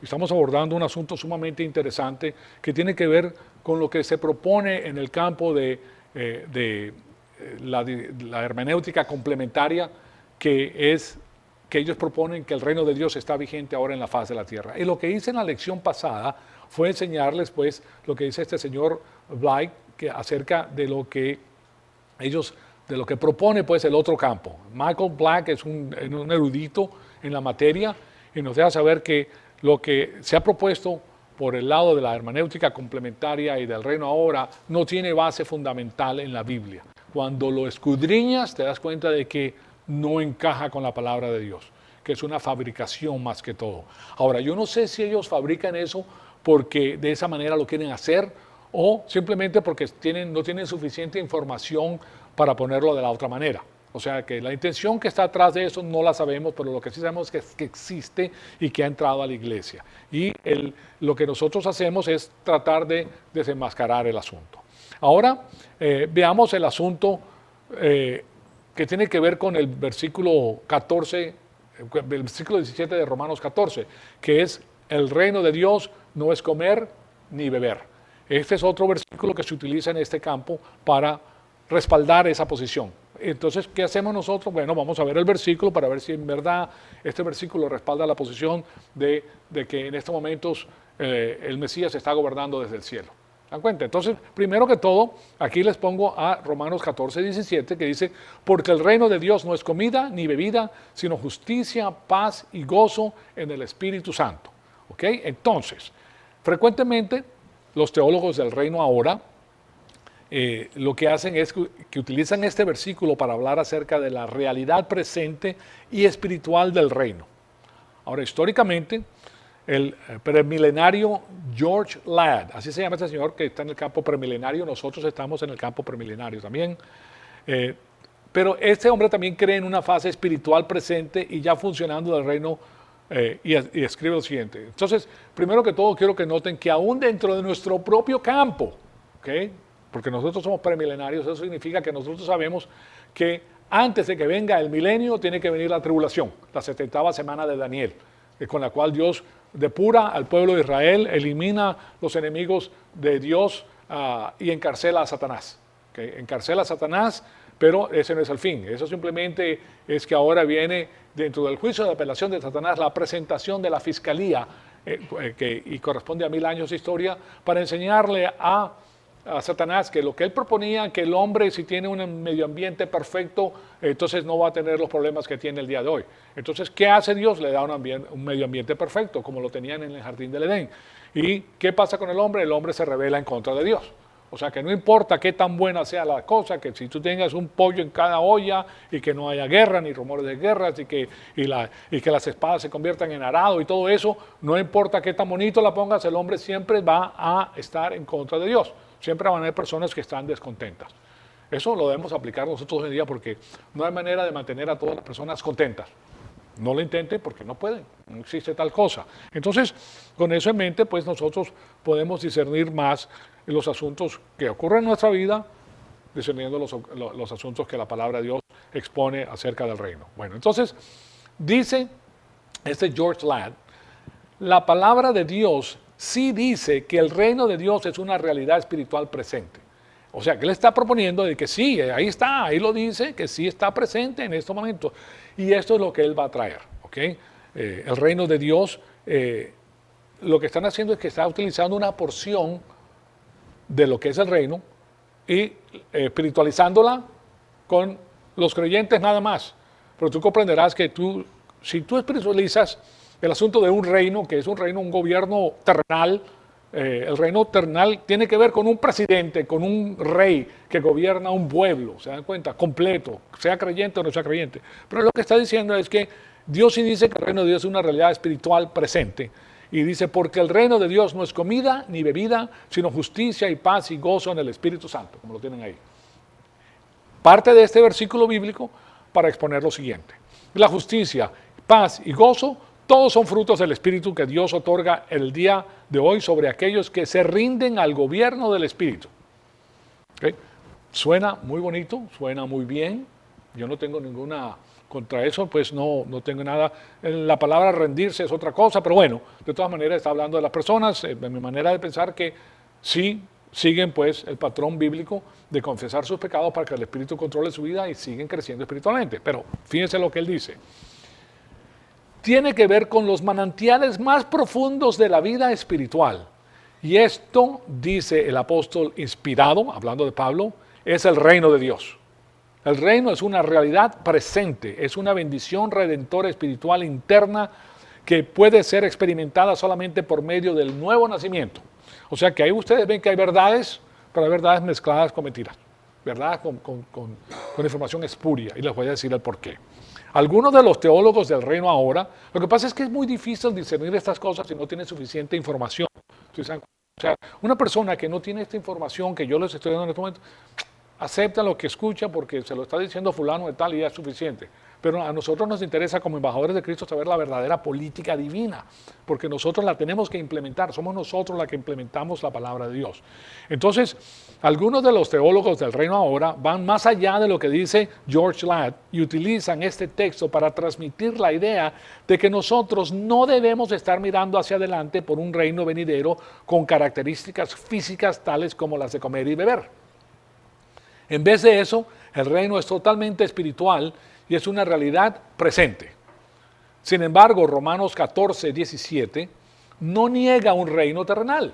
Estamos abordando un asunto sumamente interesante que tiene que ver con lo que se propone en el campo de la hermenéutica complementaria, que es que ellos proponen que el reino de Dios está vigente ahora en la faz de la tierra. Y lo que hice en la lección pasada fue enseñarles pues lo que dice este señor Blight acerca de lo que ellos, de lo que propone pues el otro campo. Michael Black es un erudito en la materia y nos deja saber que lo que se ha propuesto por el lado de la hermenéutica complementaria y del reino ahora no tiene base fundamental en la Biblia. Cuando lo escudriñas te das cuenta de que no encaja con la palabra de Dios, que es una fabricación más que todo. Ahora, yo no sé si ellos fabrican eso porque de esa manera lo quieren hacer o simplemente porque no tienen suficiente información para ponerlo de la otra manera. O sea que la intención que está atrás de eso no la sabemos, pero lo que sí sabemos es que existe y que ha entrado a la iglesia. Y lo que nosotros hacemos es tratar de desenmascarar el asunto. Ahora veamos el asunto que tiene que ver con el versículo 14, el versículo 17 de Romanos 14, que es el reino de Dios no es comer ni beber. Este es otro versículo que se utiliza en este campo para respaldar esa posición. Entonces, ¿qué hacemos nosotros? Bueno, vamos a ver el versículo para ver si en verdad este versículo respalda la posición de que en estos momentos el Mesías está gobernando desde el cielo. ¿Se dan cuenta? Entonces, primero que todo, aquí les pongo a Romanos 14, 17, que dice, porque el reino de Dios no es comida ni bebida, sino justicia, paz y gozo en el Espíritu Santo. ¿Ok? Entonces, frecuentemente los teólogos del reino ahora lo que hacen es que utilizan este versículo para hablar acerca de la realidad presente y espiritual del reino. Ahora, históricamente, el premilenario George Ladd, así se llama este señor que está en el campo premilenario, nosotros estamos en el campo premilenario también, pero este hombre también cree en una fase espiritual presente y ya funcionando del reino y escribe lo siguiente. Entonces, primero que todo quiero que noten que aún dentro de nuestro propio campo, ¿okay? Porque nosotros somos premilenarios, eso significa que nosotros sabemos que antes de que venga el milenio tiene que venir la tribulación, la 70ª semana de Daniel, con la cual Dios depura al pueblo de Israel, elimina los enemigos de Dios y encarcela a Satanás. ¿Okay? Encarcela a Satanás, pero ese no es el fin. Eso simplemente es que ahora viene dentro del juicio de apelación de Satanás la presentación de la fiscalía y corresponde a 1000 años de historia para enseñarle a Satanás que lo que él proponía, que el hombre si tiene un medio ambiente perfecto, entonces no va a tener los problemas que tiene el día de hoy. Entonces, ¿qué hace Dios? Le da un medio ambiente perfecto, como lo tenían en el jardín del Edén. ¿Y qué pasa con el hombre? El hombre se rebela en contra de Dios. O sea, que no importa qué tan buena sea la cosa, que si tú tengas un pollo en cada olla y que no haya guerra ni rumores de guerras y que las espadas se conviertan en arado y todo eso, no importa qué tan bonito la pongas, el hombre siempre va a estar en contra de Dios. Siempre van a haber personas que están descontentas. Eso lo debemos aplicar nosotros hoy en día porque no hay manera de mantener a todas las personas contentas. No lo intenten porque no pueden, no existe tal cosa. Entonces, con eso en mente, pues nosotros podemos discernir más los asuntos que ocurren en nuestra vida, discerniendo los asuntos que la palabra de Dios expone acerca del reino. Bueno, entonces, dice este George Ladd, la palabra de Dios sí dice que el reino de Dios es una realidad espiritual presente. O sea, que él está proponiendo de que sí, ahí está, ahí lo dice, que sí está presente en estos momentos. Y esto es lo que él va a traer, ¿ok? El reino de Dios, lo que están haciendo es que está utilizando una porción de lo que es el reino y espiritualizándola con los creyentes nada más. Pero tú comprenderás que si tú espiritualizas el asunto de un reino, que es un reino, un gobierno terrenal, el reino terrenal tiene que ver con un presidente, con un rey que gobierna un pueblo, ¿se dan cuenta? Completo, sea creyente o no sea creyente. Pero lo que está diciendo es que Dios sí dice que el reino de Dios es una realidad espiritual presente. Y dice, porque el reino de Dios no es comida ni bebida, sino justicia y paz y gozo en el Espíritu Santo, como lo tienen ahí. Parte de este versículo bíblico para exponer lo siguiente. La justicia, paz y gozo, todos son frutos del Espíritu que Dios otorga el día de hoy sobre aquellos que se rinden al gobierno del Espíritu. ¿Okay? Suena muy bonito, suena muy bien. Yo no tengo ninguna contra eso pues no tengo nada. La palabra rendirse es otra cosa, pero bueno, de todas maneras está hablando de las personas, de mi manera de pensar que sí siguen pues el patrón bíblico de confesar sus pecados para que el Espíritu controle su vida y siguen creciendo espiritualmente. Pero fíjense lo que él dice. Tiene que ver con los manantiales más profundos de la vida espiritual. Y esto, dice el apóstol inspirado, hablando de Pablo, es el reino de Dios. El reino es una realidad presente, es una bendición redentora espiritual interna que puede ser experimentada solamente por medio del nuevo nacimiento. O sea que ahí ustedes ven que hay verdades, pero hay verdades mezcladas con mentiras, verdades con información espuria, y les voy a decir el porqué. Algunos de los teólogos del reino ahora, lo que pasa es que es muy difícil discernir estas cosas si no tienen suficiente información. O sea, una persona que no tiene esta información que yo les estoy dando en este momento, acepta lo que escucha porque se lo está diciendo fulano de tal y ya es suficiente. Pero a nosotros nos interesa como embajadores de Cristo saber la verdadera política divina, porque nosotros la tenemos que implementar, somos nosotros los que implementamos la palabra de Dios. Entonces, algunos de los teólogos del reino ahora van más allá de lo que dice George Ladd y utilizan este texto para transmitir la idea de que nosotros no debemos estar mirando hacia adelante por un reino venidero con características físicas tales como las de comer y beber. En vez de eso, el reino es totalmente espiritual y es una realidad presente. Sin embargo, Romanos 14, 17 no niega un reino terrenal.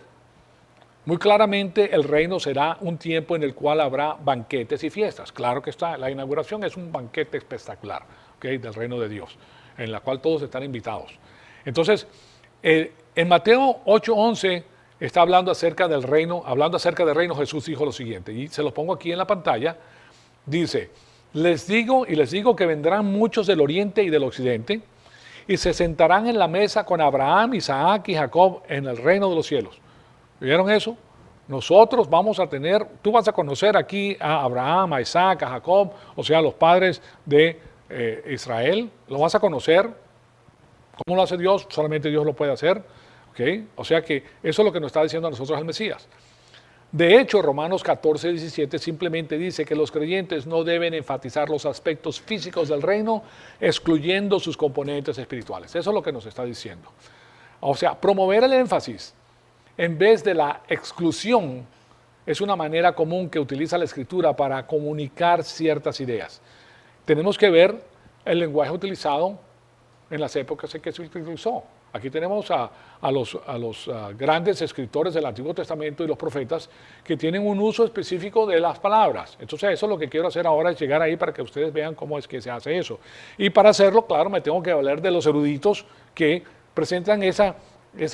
Muy claramente el reino será un tiempo en el cual habrá banquetes y fiestas. Claro que está, la inauguración es un banquete espectacular, ¿okay?, del reino de Dios, en la cual todos están invitados. Entonces, en Mateo 8:11 está hablando acerca del reino, Jesús dijo lo siguiente, y se lo pongo aquí en la pantalla, dice: les digo que vendrán muchos del oriente y del occidente y se sentarán en la mesa con Abraham, Isaac y Jacob en el reino de los cielos. ¿Vieron eso? Nosotros vamos a tener, tú vas a conocer aquí a Abraham, a Isaac, a Jacob, o sea, los padres de Israel, lo vas a conocer. ¿Cómo lo hace Dios? Solamente Dios lo puede hacer. ¿Okay? O sea que eso es lo que nos está diciendo a nosotros el Mesías. De hecho, Romanos 14, 17 simplemente dice que los creyentes no deben enfatizar los aspectos físicos del reino, excluyendo sus componentes espirituales. Eso es lo que nos está diciendo. O sea, promover el énfasis en vez de la exclusión es una manera común que utiliza la Escritura para comunicar ciertas ideas. Tenemos que ver el lenguaje utilizado en las épocas en que se utilizó. Aquí tenemos a los grandes escritores del Antiguo Testamento y los profetas que tienen un uso específico de las palabras. Entonces eso es lo que quiero hacer ahora, es llegar ahí para que ustedes vean cómo es que se hace eso. Y para hacerlo, claro, me tengo que hablar de los eruditos que presentan esa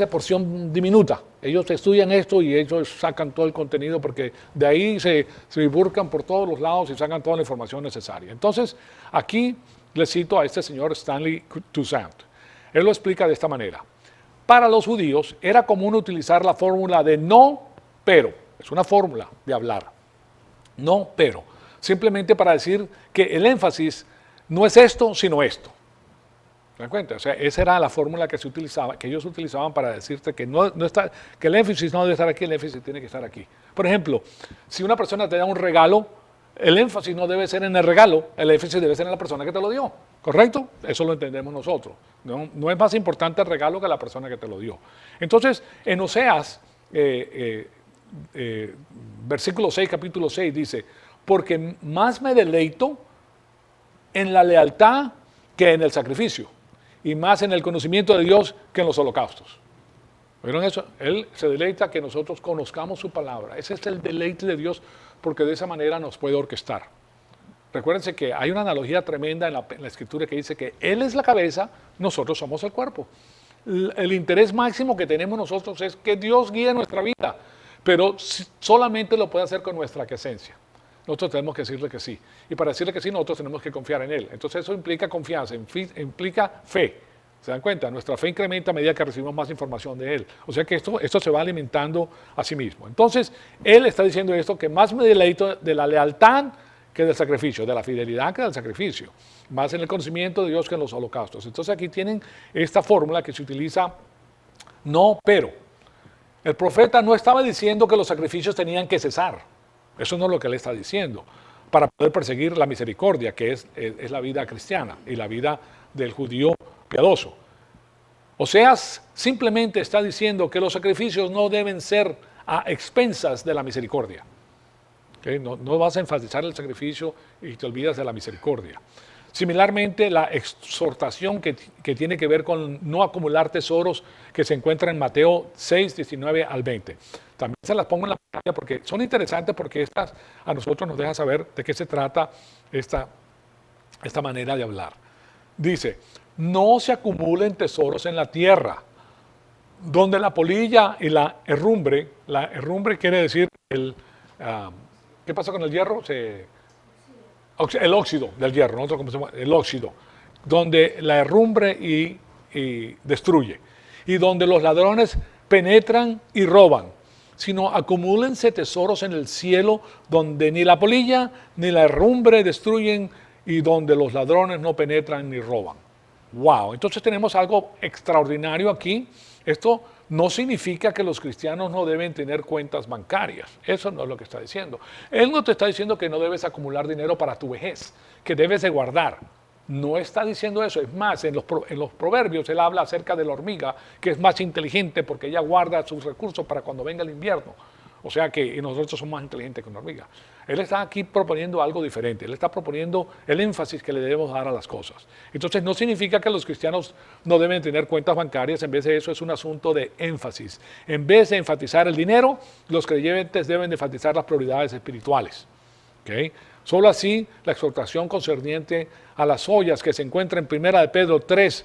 porción diminuta. Ellos estudian esto y ellos sacan todo el contenido porque de ahí se bifurcan por todos los lados y sacan toda la información necesaria. Entonces, aquí les cito a este señor Stanley Toussaint. Él lo explica de esta manera. Para los judíos era común utilizar la fórmula de no, pero. Es una fórmula de hablar. No, pero. Simplemente para decir que el énfasis no es esto, sino esto. ¿Se dan cuenta? O sea, esa era la fórmula que se utilizaba, que ellos utilizaban para decirte que, que el énfasis no debe estar aquí, el énfasis tiene que estar aquí. Por ejemplo, si una persona te da un regalo, el énfasis no debe ser en el regalo, el énfasis debe ser en la persona que te lo dio. ¿Correcto? Eso lo entendemos nosotros. No es más importante el regalo que la persona que te lo dio. Entonces, en Oseas, versículo 6, capítulo 6, dice: porque más me deleito en la lealtad que en el sacrificio, y más en el conocimiento de Dios que en los holocaustos. ¿Vieron eso? Él se deleita que nosotros conozcamos su palabra. Ese es el deleite de Dios, porque de esa manera nos puede orquestar. Recuérdense que hay una analogía tremenda en la Escritura que dice que Él es la cabeza, nosotros somos el cuerpo. El interés máximo que tenemos nosotros es que Dios guíe nuestra vida, pero solamente lo puede hacer con nuestra esencia. Nosotros tenemos que decirle que sí. Y para decirle que sí, nosotros tenemos que confiar en Él. Entonces eso implica confianza, implica fe. ¿Se dan cuenta? Nuestra fe incrementa a medida que recibimos más información de Él. O sea que esto se va alimentando a sí mismo. Entonces, Él está diciendo esto, que más me deleito de la lealtad que del sacrificio, de la fidelidad que del sacrificio, más en el conocimiento de Dios que en los holocaustos. Entonces aquí tienen esta fórmula que se utiliza, no, pero. El profeta no estaba diciendo que los sacrificios tenían que cesar, eso no es lo que él está diciendo. para poder perseguir la misericordia, que es la vida cristiana y la vida del judío piadoso. Oseas simplemente está diciendo que los sacrificios no deben ser a expensas de la misericordia. ¿Okay? No vas a enfatizar el sacrificio y te olvidas de la misericordia. Similarmente, la exhortación que tiene que ver con no acumular tesoros que se encuentra en Mateo 6, 19 al 20. También se las pongo en la pantalla porque son interesantes, porque estas a nosotros nos dejan saber de qué se trata esta manera de hablar. Dice, no se acumulen tesoros en la tierra, donde la polilla y la herrumbre quiere decir ¿qué pasa con el hierro? El óxido del hierro, nosotros como se llama, el óxido, donde la herrumbre y destruye, y donde los ladrones penetran y roban, sino acumúlense tesoros en el cielo, donde ni la polilla ni la herrumbre destruyen, y donde los ladrones no penetran ni roban. Wow, entonces tenemos algo extraordinario aquí. Esto no significa que los cristianos no deben tener cuentas bancarias. Eso no es lo que está diciendo. Él no te está diciendo que no debes acumular dinero para tu vejez, que debes de guardar. No está diciendo eso. Es más, en los proverbios él habla acerca de la hormiga, que es más inteligente porque ella guarda sus recursos para cuando venga el invierno. O sea que nosotros somos más inteligentes que una hormiga. Él está aquí proponiendo algo diferente. Él está proponiendo el énfasis que le debemos dar a las cosas. Entonces no significa que los cristianos no deben tener cuentas bancarias. En vez de eso es un asunto de énfasis. En vez de enfatizar el dinero, los creyentes deben de enfatizar las prioridades espirituales. ¿Okay? Solo así la exhortación concerniente a las ollas que se encuentra en 1 de Pedro 3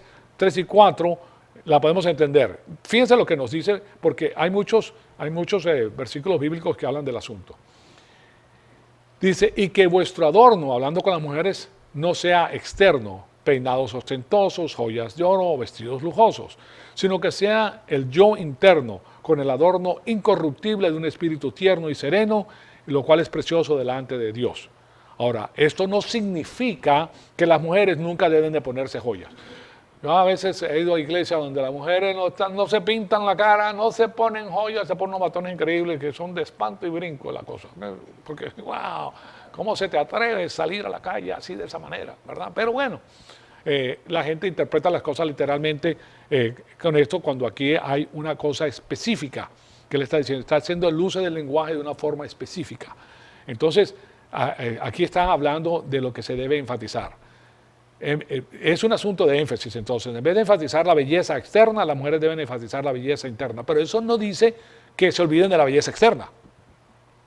y 4 la podemos entender. Fíjense lo que nos dice, porque hay muchos versículos bíblicos que hablan del asunto. Dice, y que vuestro adorno, hablando con las mujeres, no sea externo, peinados ostentosos, joyas de oro o vestidos lujosos, sino que sea el yo interno, con el adorno incorruptible de un espíritu tierno y sereno, lo cual es precioso delante de Dios. Ahora, esto no significa que las mujeres nunca deben de ponerse joyas. Yo a veces he ido a iglesias donde las mujeres no se pintan la cara, no se ponen joyas, se ponen unos batones increíbles que son de espanto y brinco la cosa. Porque, wow, ¿cómo se te atreve a salir a la calle así de esa manera? ¿Verdad? Pero bueno, la gente interpreta las cosas literalmente con esto, cuando aquí hay una cosa específica que le está diciendo. Está haciendo el uso del lenguaje de una forma específica. Entonces, aquí están hablando de lo que se debe enfatizar. Es un asunto de énfasis, entonces. En vez de enfatizar la belleza externa, las mujeres deben enfatizar la belleza interna. Pero eso no dice que se olviden de la belleza externa.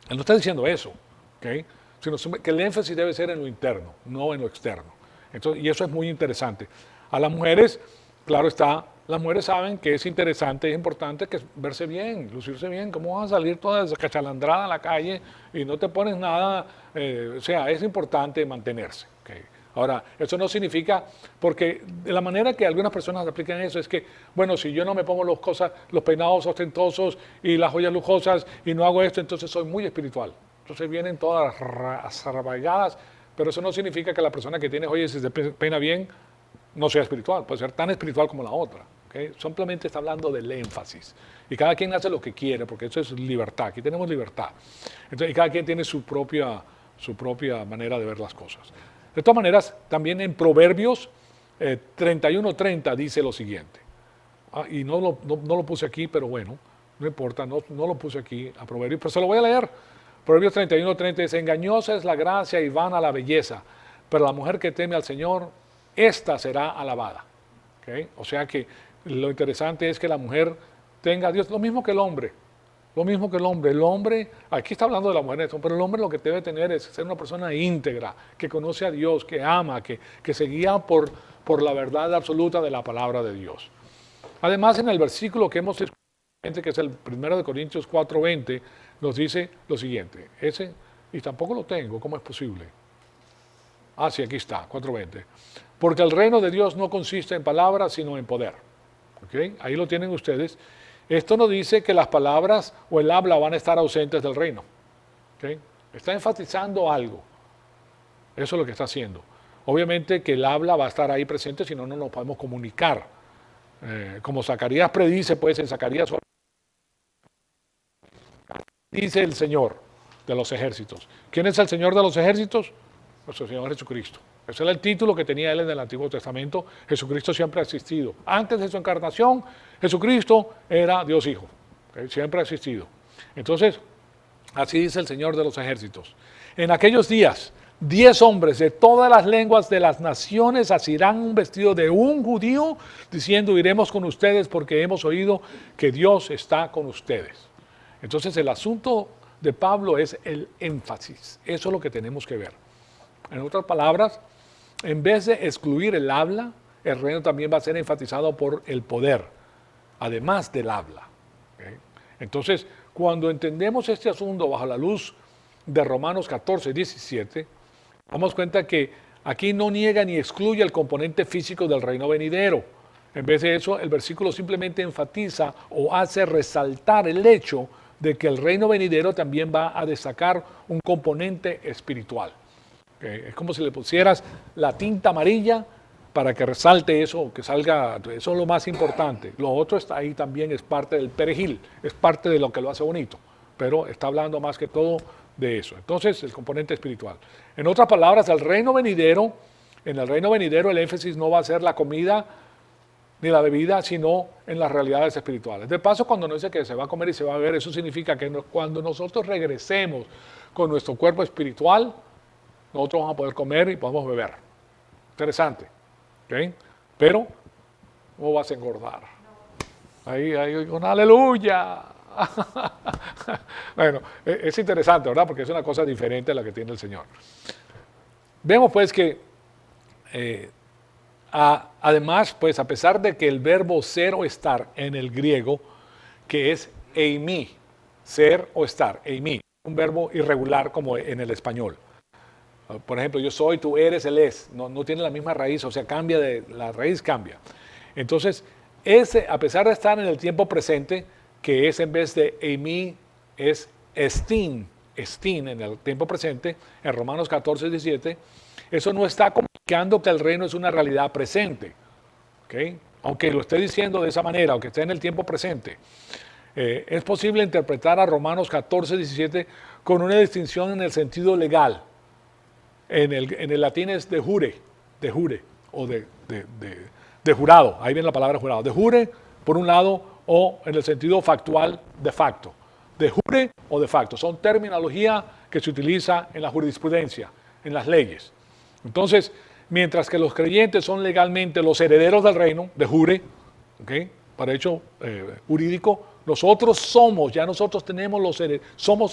Él no está diciendo eso, ¿okay? Sino que el énfasis debe ser en lo interno, no en lo externo. Entonces, y eso es muy interesante. A las mujeres, claro está, las mujeres saben que es interesante, es importante que verse bien, lucirse bien. ¿Cómo vas a salir toda descachalandrada a la calle y no te pones nada? O sea, es importante mantenerse, ¿okay? Ahora, eso no significa, porque de la manera que algunas personas aplican eso es que, bueno, si yo no me pongo los peinados ostentosos y las joyas lujosas y no hago esto, entonces soy muy espiritual. Entonces vienen todas arraigadas, pero eso no significa que la persona que tiene joyas y se peina bien no sea espiritual, puede ser tan espiritual como la otra. ¿Okay? Simplemente está hablando del énfasis. Y cada quien hace lo que quiere, porque eso es libertad. Aquí tenemos libertad. Entonces, y cada quien tiene su propia manera de ver las cosas. De todas maneras, también en Proverbios 31:30 dice lo siguiente. Y no lo puse aquí, pero bueno, no importa, no lo puse aquí a Proverbios, pero se lo voy a leer. Proverbios 31:30 dice, engañosa es la gracia y vana la belleza, pero la mujer que teme al Señor, ésta será alabada. ¿Okay? O sea que lo interesante es que la mujer tenga a Dios, lo mismo que el hombre. Lo mismo que el hombre. El hombre, aquí está hablando de la mujer, pero el hombre lo que debe tener es ser una persona íntegra, que conoce a Dios, que ama, que se guía por la verdad absoluta de la palabra de Dios. Además, en el versículo que hemos escuchado, que es el 1 de Corintios 4:20, nos dice lo siguiente. Y tampoco lo tengo, ¿cómo es posible? Sí, aquí está, 4:20. Porque el reino de Dios no consiste en palabras, sino en poder. ¿Okay? Ahí lo tienen ustedes. Esto no dice que las palabras o el habla van a estar ausentes del reino. ¿Okay? Está enfatizando algo. Eso es lo que está haciendo. Obviamente que el habla va a estar ahí presente, si no, no nos podemos comunicar. Como Zacarías predice, pues en Zacarías dice el Señor. de los ejércitos. ¿Quién es el Señor de los ejércitos? Nuestro Señor Jesucristo. Ese era el título que tenía él en el Antiguo Testamento. Jesucristo siempre ha existido. Antes de su encarnación, Jesucristo era Dios Hijo. ¿Okay? Siempre ha existido. Entonces, así dice el Señor de los ejércitos. En aquellos días, 10 hombres de todas las lenguas de las naciones asirán un vestido de un judío, diciendo, iremos con ustedes porque hemos oído que Dios está con ustedes. Entonces el asunto de Pablo es el énfasis. Eso es lo que tenemos que ver. En otras palabras, en vez de excluir el habla, el reino también va a ser enfatizado por el poder, además del habla. ¿Okay? Entonces, cuando entendemos este asunto bajo la luz de Romanos 14, 17, damos cuenta que aquí no niega ni excluye el componente físico del reino venidero. En vez de eso, el versículo simplemente enfatiza o hace resaltar el hecho de que el reino venidero también va a destacar un componente espiritual. Es como si le pusieras la tinta amarilla para que resalte eso, que salga, eso es lo más importante. Lo otro está ahí también, es parte del perejil, es parte de lo que lo hace bonito, pero está hablando más que todo de eso. Entonces, el componente espiritual. En otras palabras, en el reino venidero el énfasis no va a ser la comida ni la bebida, sino en las realidades espirituales. De paso, cuando no dice que se va a comer y se va a beber, eso significa que cuando nosotros regresemos con nuestro cuerpo espiritual, nosotros vamos a poder comer y podemos beber. Interesante. ¿Okay? Pero, ¿cómo vas a engordar? Ahí un aleluya. Bueno, es interesante, ¿verdad? Porque es una cosa diferente a la que tiene el Señor. Vemos pues que además, pues a pesar de que el verbo ser o estar en el griego, que es eimi, ser o estar, eimi, un verbo irregular como en el español. Por ejemplo, yo soy, tú eres, él es, no tiene la misma raíz, o sea, la raíz cambia. Entonces, a pesar de estar en el tiempo presente, que es en vez de eimi, es estin en el tiempo presente, en Romanos 14, 17, eso no está comunicando que el reino es una realidad presente. ¿Okay? Aunque lo esté diciendo de esa manera, aunque esté en el tiempo presente, es posible interpretar a Romanos 14, 17 con una distinción en el sentido legal. En el latín es de jure, o de jurado, ahí viene la palabra jurado, de jure por un lado, o en el sentido factual, de facto. De jure o de facto, son terminología que se utiliza en la jurisprudencia, en las leyes. Entonces, mientras que los creyentes son legalmente los herederos del reino, de jure, ¿okay? Para hecho jurídico, nosotros somos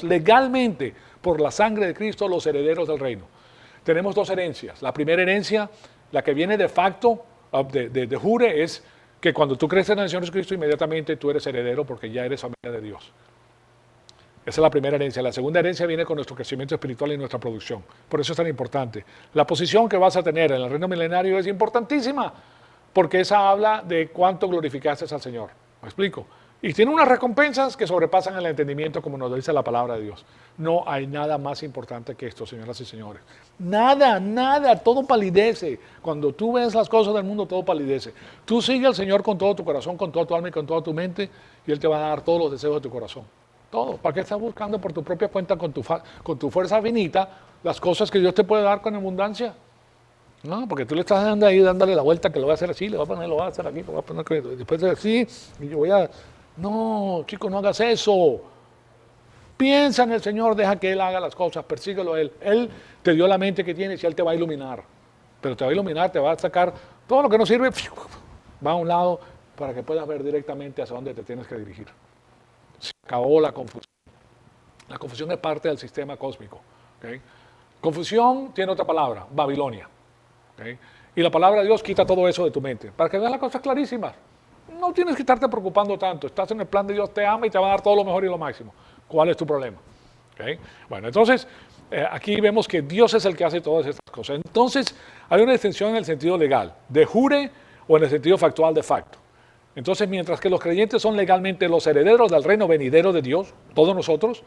legalmente, por la sangre de Cristo, los herederos del reino. Tenemos dos herencias. La primera herencia, la que viene de facto, de jure, es que cuando tú crees en el Señor Jesucristo, inmediatamente tú eres heredero porque ya eres familia de Dios. Esa es la primera herencia. La segunda herencia viene con nuestro crecimiento espiritual y nuestra producción. Por eso es tan importante. La posición que vas a tener en el reino milenario es importantísima, porque esa habla de cuánto glorificaste al Señor. ¿Me explico? Y tiene unas recompensas que sobrepasan el entendimiento, como nos dice la palabra de Dios. No hay nada más importante que esto, señoras y señores. Nada, todo palidece. Cuando tú ves las cosas del mundo, todo palidece. Tú sigue al Señor con todo tu corazón, con toda tu alma y con toda tu mente, y Él te va a dar todos los deseos de tu corazón. Todo. ¿Para qué estás buscando por tu propia cuenta, con tu fuerza finita, las cosas que Dios te puede dar con abundancia? No, porque tú le estás dando ahí, dándole la vuelta, que lo voy a hacer así, lo voy a hacer aquí, lo voy a poner después de así, y yo voy a... No, chico, no hagas eso. Piensa en el Señor, deja que Él haga las cosas, persíguelo a Él. Él te dio la mente que tienes y Él te va a iluminar. Pero te va a iluminar, te va a sacar todo lo que no sirve, va a un lado para que puedas ver directamente hacia dónde te tienes que dirigir. Se acabó la confusión. La confusión es parte del sistema cósmico. ¿Okay? Confusión tiene otra palabra, Babilonia. ¿Okay? Y la palabra de Dios quita todo eso de tu mente, para que veas las cosas clarísimas. No tienes que estarte preocupando tanto. Estás en el plan de Dios, te ama y te va a dar todo lo mejor y lo máximo. ¿Cuál es tu problema? ¿Okay? Bueno, entonces, aquí vemos que Dios es el que hace todas estas cosas. Entonces, hay una distinción en el sentido legal, de jure o en el sentido factual de facto. Entonces, mientras que los creyentes son legalmente los herederos del reino venidero de Dios, todos nosotros,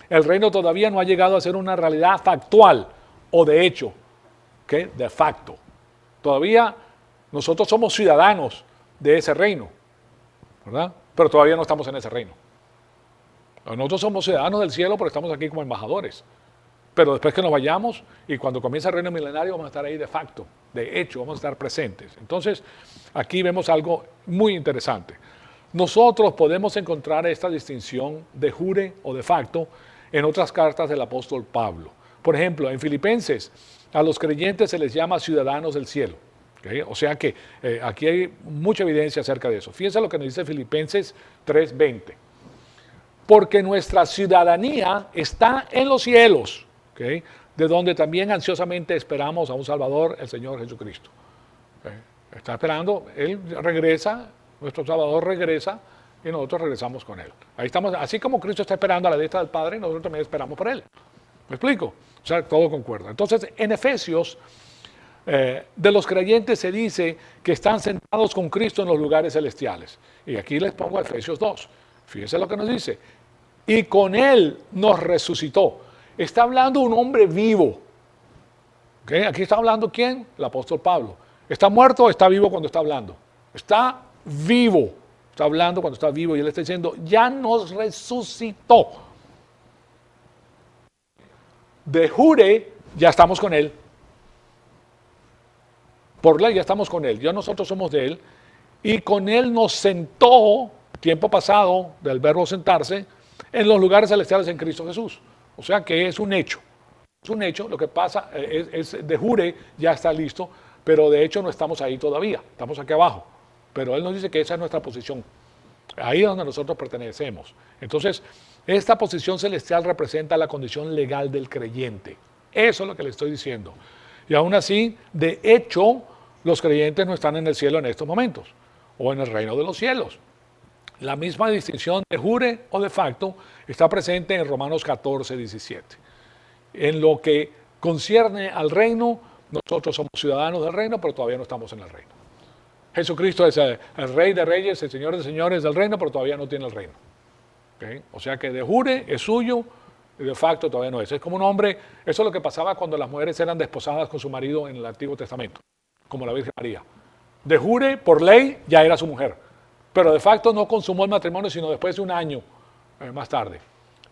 el reino todavía no ha llegado a ser una realidad factual o de hecho, ¿okay? De facto. Todavía nosotros somos ciudadanos de ese reino, ¿verdad? Pero todavía no estamos en ese reino. Nosotros somos ciudadanos del cielo, pero estamos aquí como embajadores. Pero después que nos vayamos y cuando comience el reino milenario vamos a estar ahí de facto, de hecho, vamos a estar presentes. Entonces, aquí vemos algo muy interesante. Nosotros podemos encontrar esta distinción de jure o de facto en otras cartas del apóstol Pablo. Por ejemplo, en Filipenses, a los creyentes se les llama ciudadanos del cielo. ¿Okay? O sea que aquí hay mucha evidencia acerca de eso. Fíjense lo que nos dice Filipenses 3:20. Porque nuestra ciudadanía está en los cielos, ¿okay? De donde también ansiosamente esperamos a un Salvador, el Señor Jesucristo. ¿Okay? Está esperando, Él regresa, nuestro Salvador regresa y nosotros regresamos con Él. Ahí estamos, así como Cristo está esperando a la diestra del Padre, nosotros también esperamos por Él. ¿Me explico? O sea, todo concuerda. Entonces, en Efesios, de los creyentes se dice que están sentados con Cristo en los lugares celestiales. Y aquí les pongo Efesios 2. Fíjense lo que nos dice. Y con Él nos resucitó. Está hablando un hombre vivo. ¿Okay? Aquí está hablando ¿quién? El apóstol Pablo. ¿Está muerto o está vivo cuando está hablando? Está vivo. Está hablando cuando está vivo y Él está diciendo, ya nos resucitó. De jure, ya estamos con Él. Por ley ya estamos con Él. Ya nosotros somos de Él. Y con Él nos sentó, tiempo pasado, del verbo sentarse, en los lugares celestiales en Cristo Jesús. O sea que es un hecho. Es un hecho. Lo que pasa es de jure, ya está listo, pero de hecho no estamos ahí todavía. Estamos aquí abajo. Pero Él nos dice que esa es nuestra posición. Ahí es donde nosotros pertenecemos. Entonces, esta posición celestial representa la condición legal del creyente. Eso es lo que le estoy diciendo. Y aún así, de hecho, los creyentes no están en el cielo en estos momentos, o en el reino de los cielos. La misma distinción de jure o de facto está presente en Romanos 14:17. En lo que concierne al reino, nosotros somos ciudadanos del reino, pero todavía no estamos en el reino. Jesucristo es el Rey de Reyes, el Señor de Señores del reino, pero todavía no tiene el reino. ¿Okay? O sea que de jure es suyo, y de facto todavía no es. Es como un hombre, eso es lo que pasaba cuando las mujeres eran desposadas con su marido en el Antiguo Testamento, como la Virgen María. De jure, por ley, ya era su mujer, pero de facto no consumó el matrimonio sino después de un año más tarde.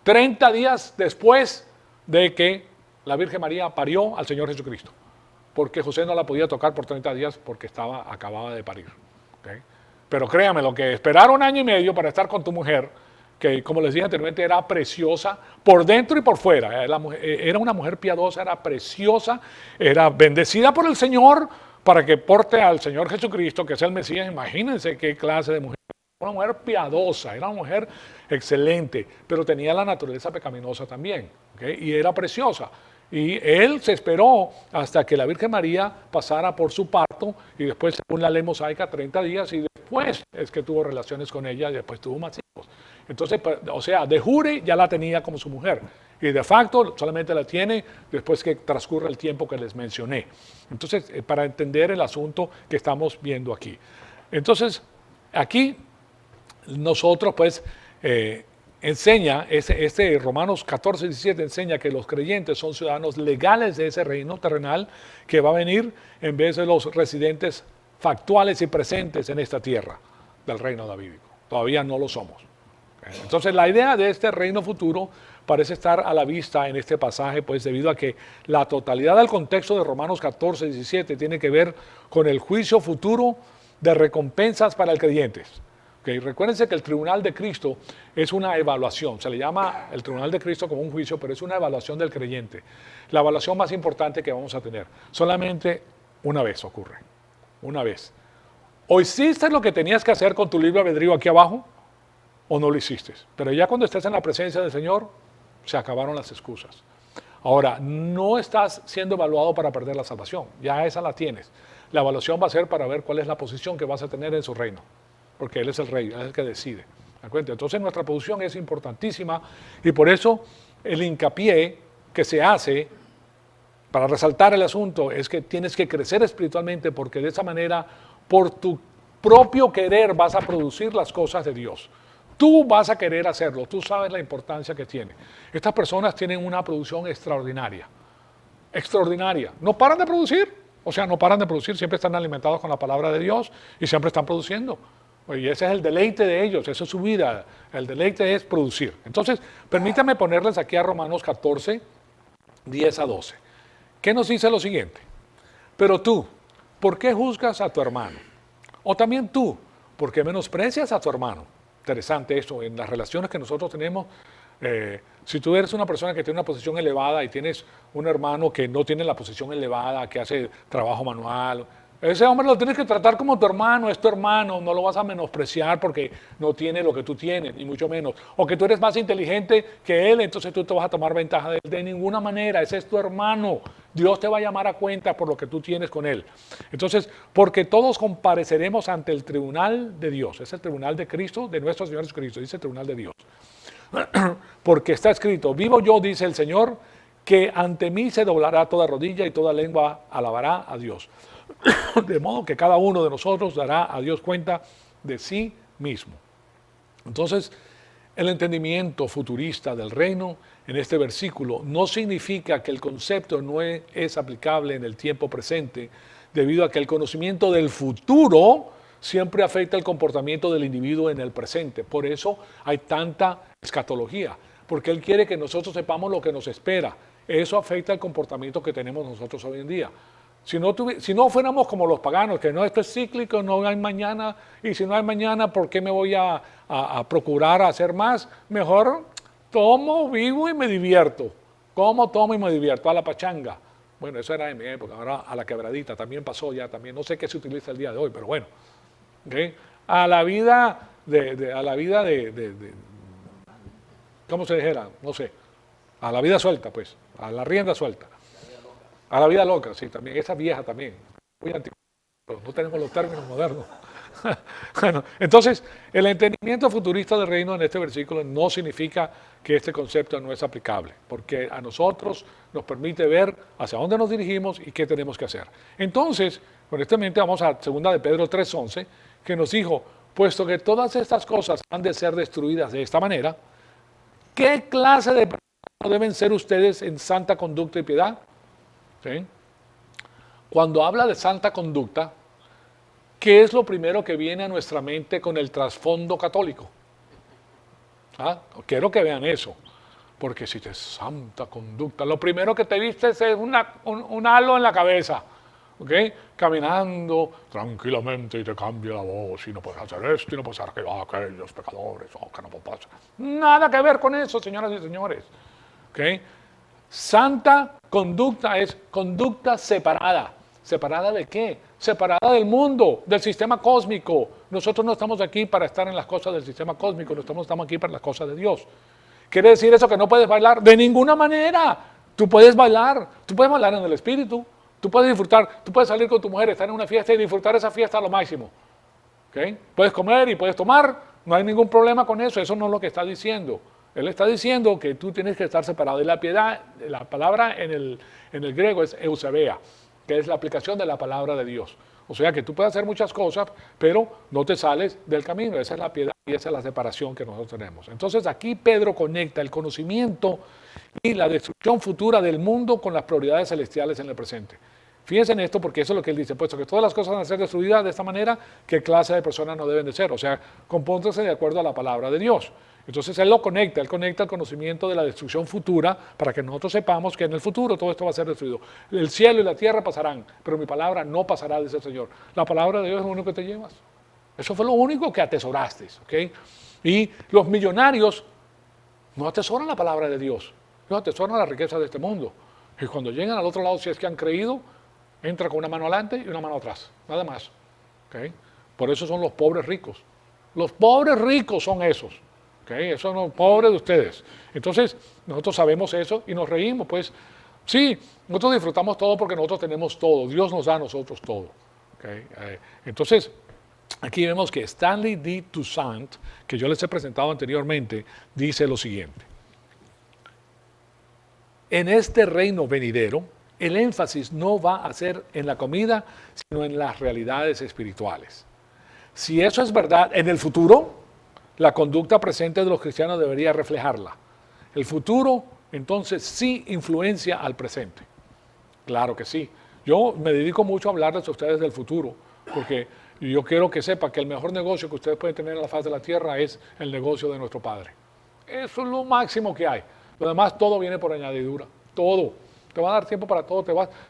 30 días después de que la Virgen María parió al Señor Jesucristo, porque José no la podía tocar por 30 días porque acababa de parir. ¿Okay? Pero créame, lo que esperar un año y medio para estar con tu mujer, que como les dije anteriormente era preciosa por dentro y por fuera, era una mujer piadosa, era preciosa, era bendecida por el Señor para que porte al Señor Jesucristo, que es el Mesías. Imagínense qué clase de mujer. Una mujer piadosa, era una mujer excelente, pero tenía la naturaleza pecaminosa también, ¿okay? Y era preciosa. Y él se esperó hasta que la Virgen María pasara por su parto y después, según la ley mosaica, 30 días y después es que tuvo relaciones con ella y después tuvo más hijos. Entonces, o sea, de jure ya la tenía como su mujer y de facto solamente la tiene después que transcurre el tiempo que les mencioné. Entonces, para entender el asunto que estamos viendo aquí. Entonces, aquí nosotros pues enseña, este Romanos 14:17 enseña que los creyentes son ciudadanos legales de ese reino terrenal que va a venir en vez de los residentes factuales y presentes en esta tierra del reino davídico. Todavía no lo somos. Entonces la idea de este reino futuro parece estar a la vista en este pasaje, pues debido a que la totalidad del contexto de Romanos 14:17 tiene que ver con el juicio futuro de recompensas para el creyente. Okay, recuérdense que el tribunal de Cristo es una evaluación, se le llama el tribunal de Cristo como un juicio, pero es una evaluación del creyente. La evaluación más importante que vamos a tener, solamente una vez ocurre, una vez. O hiciste lo que tenías que hacer con tu libre albedrío aquí abajo, o no lo hiciste. Pero ya cuando estés en la presencia del Señor, se acabaron las excusas. Ahora, no estás siendo evaluado para perder la salvación, ya esa la tienes. La evaluación va a ser para ver cuál es la posición que vas a tener en su reino. Porque Él es el rey, Él es el que decide. ¿De acuerdo? Entonces nuestra posición es importantísima y por eso el hincapié que se hace para resaltar el asunto es que tienes que crecer espiritualmente porque de esa manera, por tu propio querer vas a producir las cosas de Dios. Tú vas a querer hacerlo, tú sabes la importancia que tiene. Estas personas tienen una producción extraordinaria, extraordinaria. No paran de producir, o sea, no paran de producir, siempre están alimentados con la palabra de Dios y siempre están produciendo. Y ese es el deleite de ellos, esa es su vida. El deleite es producir. Entonces, permítame ponerles aquí a Romanos 14, 10 a 12. ¿Qué nos dice lo siguiente? Pero tú, ¿por qué juzgas a tu hermano? O también tú, ¿por qué menosprecias a tu hermano? Interesante eso, en las relaciones que nosotros tenemos. Si tú eres una persona que tiene una posición elevada y tienes un hermano que no tiene la posición elevada, que hace trabajo manual, ese hombre lo tienes que tratar como tu hermano, es tu hermano, no lo vas a menospreciar porque no tiene lo que tú tienes, ni mucho menos. O que tú eres más inteligente que él, entonces tú te vas a tomar ventaja de él. De ninguna manera, ese es tu hermano. Dios te va a llamar a cuenta por lo que tú tienes con él. Entonces, porque todos compareceremos ante el tribunal de Dios, es el tribunal de Cristo, de nuestro Señor Jesucristo, dice el tribunal de Dios. Porque está escrito, vivo yo, dice el Señor, que ante mí se doblará toda rodilla y toda lengua alabará a Dios. De modo que cada uno de nosotros dará a Dios cuenta de sí mismo. Entonces, el entendimiento futurista del reino en este versículo no significa que el concepto no es aplicable en el tiempo presente, debido a que el conocimiento del futuro siempre afecta el comportamiento del individuo en el presente. Por eso hay tanta escatología, porque Él quiere que nosotros sepamos lo que nos espera. Eso afecta el comportamiento que tenemos nosotros hoy en día. Si no fuéramos como los paganos, que no, esto es cíclico, no hay mañana, y si no hay mañana, ¿por qué me voy a procurar hacer más? Mejor tomo, vivo y me divierto. Como, tomo y me divierto, a la pachanga. Bueno, eso era en mi época, ahora a la quebradita, también pasó ya, también, no sé qué se utiliza el día de hoy, pero bueno. ¿Okay? A la vida ¿cómo se dijera? No sé, a la vida suelta, pues, a la rienda suelta. A la vida loca, sí, también, esa vieja también, muy antigua, pero no tenemos los términos modernos. Bueno, entonces, el entendimiento futurista del reino en este versículo no significa que este concepto no es aplicable, porque a nosotros nos permite ver hacia dónde nos dirigimos y qué tenemos que hacer. Entonces, honestamente, vamos a 2 de Pedro 3:11, que nos dijo, puesto que todas estas cosas han de ser destruidas de esta manera, ¿qué clase de personas deben ser ustedes en santa conducta y piedad? ¿Sí? Cuando habla de santa conducta, ¿qué es lo primero que viene a nuestra mente con el trasfondo católico? Quiero que vean eso, porque si te santa conducta, lo primero que te viste es un halo en la cabeza, ¿ok? Caminando tranquilamente y te cambia la voz y no puedes hacer esto y no puedes hacer aquellos pecadores, que no pasa. Nada que ver con eso, señoras y señores, ¿ok? Santa conducta es conducta separada. ¿Separada de qué? Separada del mundo, del sistema cósmico. Nosotros no estamos aquí para estar en las cosas del sistema cósmico, estamos aquí para las cosas de Dios. ¿Quiere decir eso que no puedes bailar? De ninguna manera. Tú puedes bailar en el espíritu, tú puedes disfrutar, tú puedes salir con tu mujer, estar en una fiesta y disfrutar esa fiesta a lo máximo. ¿Okay? Puedes comer y puedes tomar, no hay ningún problema con eso, eso no es lo que está diciendo. Él está diciendo que tú tienes que estar separado. Y la piedad, la palabra en el griego es eusebia, que es la aplicación de la palabra de Dios. O sea que tú puedes hacer muchas cosas, pero no te sales del camino. Esa es la piedad y esa es la separación que nosotros tenemos. Entonces aquí Pedro conecta el conocimiento y la destrucción futura del mundo con las prioridades celestiales en el presente. Fíjense en esto porque eso es lo que él dice, puesto que todas las cosas van a ser destruidas de esta manera, ¿qué clase de personas no deben de ser? O sea, compónganse de acuerdo a la palabra de Dios. Entonces él conecta el conocimiento de la destrucción futura para que nosotros sepamos que en el futuro todo esto va a ser destruido. El cielo y la tierra pasarán, pero mi palabra no pasará, dice el Señor. La palabra de Dios es lo único que te llevas. Eso fue lo único que atesoraste, ¿ok? Y los millonarios no atesoran la palabra de Dios, no atesoran la riqueza de este mundo. Y cuando llegan al otro lado, si es que han creído, entra con una mano adelante y una mano atrás, nada más. ¿Okay? Por eso son los pobres ricos. Los pobres ricos son esos. ¿Okay? Esos son los pobres de ustedes. Entonces, nosotros sabemos eso y nos reímos. Pues sí, nosotros disfrutamos todo porque nosotros tenemos todo. Dios nos da a nosotros todo. ¿Okay? Entonces, aquí vemos que Stanley D. Toussaint, que yo les he presentado anteriormente, dice lo siguiente. En este reino venidero, el énfasis no va a ser en la comida, sino en las realidades espirituales. Si eso es verdad, en el futuro, la conducta presente de los cristianos debería reflejarla. El futuro, entonces, sí influencia al presente. Claro que sí. Yo me dedico mucho a hablarles a ustedes del futuro, porque Y yo quiero que sepa que el mejor negocio que ustedes pueden tener en la faz de la tierra es el negocio de nuestro Padre. Eso es lo máximo que hay. Lo demás todo viene por añadidura. Todo. Te va a dar tiempo para todo.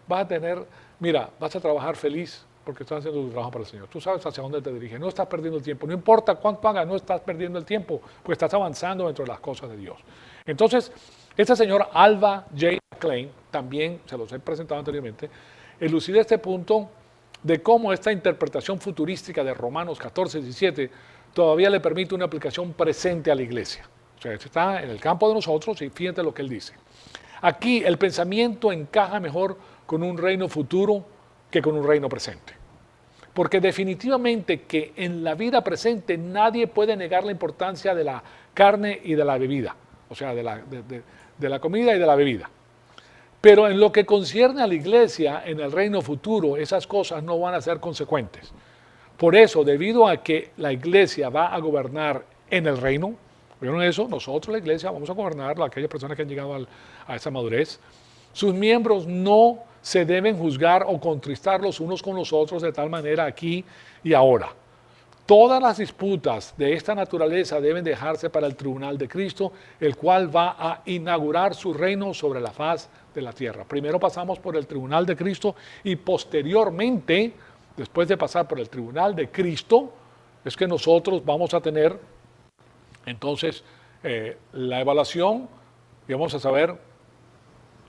Vas a tener, mira, vas a trabajar feliz porque estás haciendo tu trabajo para el Señor. Tú sabes hacia dónde te diriges. No estás perdiendo el tiempo. No importa cuánto hagas, no estás perdiendo el tiempo porque estás avanzando dentro de las cosas de Dios. Entonces, este señor Alva J. McClain, también se los he presentado anteriormente, elucida este punto de cómo esta interpretación futurística de Romanos 14, 17 todavía le permite una aplicación presente a la iglesia. O sea, está en el campo de nosotros y fíjate lo que él dice. Aquí el pensamiento encaja mejor con un reino futuro que con un reino presente. Porque definitivamente que en la vida presente nadie puede negar la importancia de la carne y de la bebida. O sea, de la comida y de la bebida. Pero en lo que concierne a la iglesia, en el reino futuro, esas cosas no van a ser consecuentes. Por eso, debido a que la iglesia va a gobernar en el reino, ¿vieron eso? Nosotros, la iglesia, vamos a gobernar, aquellas personas que han llegado a esa madurez, sus miembros no se deben juzgar o contristar los unos con los otros de tal manera aquí y ahora. Todas las disputas de esta naturaleza deben dejarse para el tribunal de Cristo, el cual va a inaugurar su reino sobre la faz de la tierra. Primero pasamos por el tribunal de Cristo y posteriormente, después de pasar por el tribunal de Cristo, es que nosotros vamos a tener entonces la evaluación y vamos a saber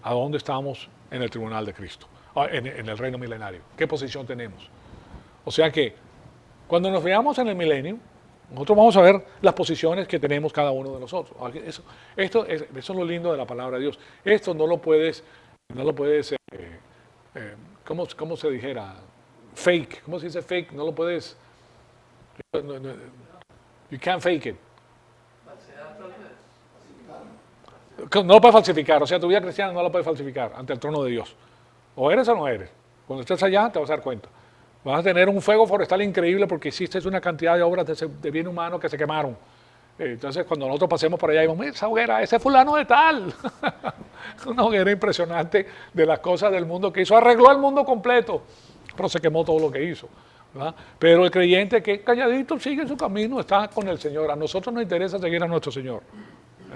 a dónde estamos en el tribunal de Cristo, en el reino milenario, qué posición tenemos. O sea que cuando nos veamos en el milenio, nosotros vamos a ver las posiciones que tenemos cada uno de nosotros. Eso es lo lindo de la palabra de Dios. Esto no lo puedes ¿cómo se dijera? Fake. ¿Cómo se dice fake? No lo puedes, you can't fake it. No lo puedes falsificar. O sea, tu vida cristiana no la puedes falsificar ante el trono de Dios. O eres o no eres. Cuando estés allá te vas a dar cuenta. Vas a tener un fuego forestal increíble porque hiciste una cantidad de obras de bien humano que se quemaron. Entonces, cuando nosotros pasemos por allá, vamos, esa hoguera, ese fulano de tal. Una hoguera impresionante de las cosas del mundo que hizo. Arregló el mundo completo, pero se quemó todo lo que hizo, ¿verdad? Pero el creyente que calladito sigue su camino, está con el Señor. A nosotros nos interesa seguir a nuestro Señor.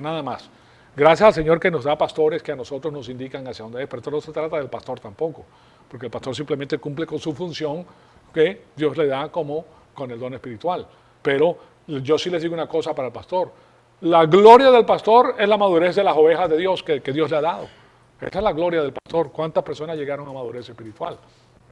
Nada más. Gracias al Señor que nos da pastores que a nosotros nos indican hacia dónde es. Pero esto no se trata del pastor tampoco. Porque el pastor simplemente cumple con su función que Dios le da como con el don espiritual. Pero yo sí les digo una cosa para el pastor. La gloria del pastor es la madurez de las ovejas de Dios que Dios le ha dado. Esta es la gloria del pastor. ¿Cuántas personas llegaron a madurez espiritual?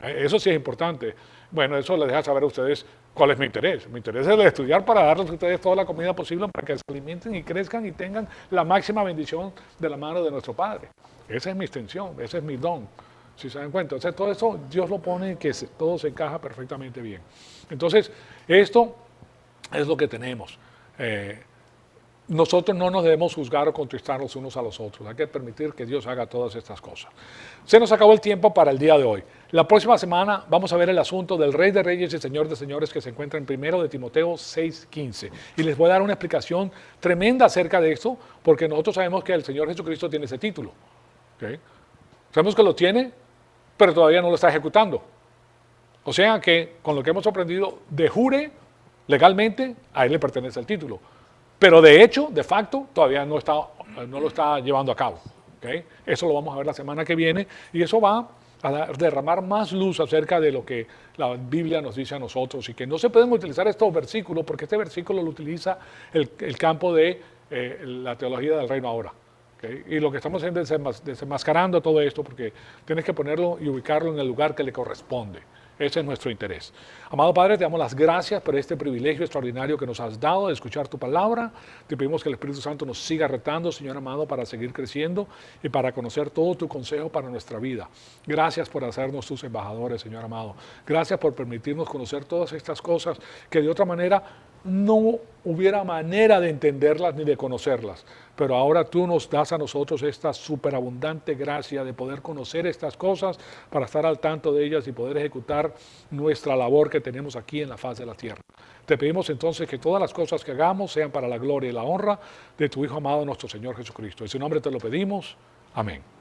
Eso sí es importante. Bueno, eso les deja saber a ustedes cuál es mi interés. Mi interés es el de estudiar para darles a ustedes toda la comida posible para que se alimenten y crezcan y tengan la máxima bendición de la mano de nuestro Padre. Esa es mi extensión, ese es mi don. Si se dan cuenta, entonces todo eso Dios lo pone que todo se encaja perfectamente bien. Entonces, esto es lo que tenemos. Nosotros no nos debemos juzgar o contristar los unos a los otros. Hay que permitir que Dios haga todas estas cosas. Se nos acabó el tiempo para el día de hoy. La próxima semana vamos a ver el asunto del Rey de Reyes y Señor de Señores que se encuentra en 1 de Timoteo 6:15. Y les voy a dar una explicación tremenda acerca de esto, porque nosotros sabemos que el Señor Jesucristo tiene ese título. ¿Okay? Sabemos que lo tiene, pero todavía no lo está ejecutando. O sea que con lo que hemos aprendido, de jure, legalmente, a él le pertenece el título. Pero de hecho, de facto, todavía no lo está llevando a cabo. ¿Okay? Eso lo vamos a ver la semana que viene y eso va a derramar más luz acerca de lo que la Biblia nos dice a nosotros y que no se pueden utilizar estos versículos porque este versículo lo utiliza el campo de la teología del reino ahora. ¿Okay? Y lo que estamos haciendo es desenmascarando todo esto porque tienes que ponerlo y ubicarlo en el lugar que le corresponde. Ese es nuestro interés. Amado Padre, te damos las gracias por este privilegio extraordinario que nos has dado de escuchar tu palabra. Te pedimos que el Espíritu Santo nos siga retando, Señor amado, para seguir creciendo y para conocer todo tu consejo para nuestra vida. Gracias por hacernos tus embajadores, Señor amado. Gracias por permitirnos conocer todas estas cosas que de otra manera no hubiera manera de entenderlas ni de conocerlas. Pero ahora tú nos das a nosotros esta superabundante gracia de poder conocer estas cosas para estar al tanto de ellas y poder ejecutar nuestra labor que tenemos aquí en la faz de la tierra. Te pedimos entonces que todas las cosas que hagamos sean para la gloria y la honra de tu Hijo amado, nuestro Señor Jesucristo. En su nombre te lo pedimos. Amén.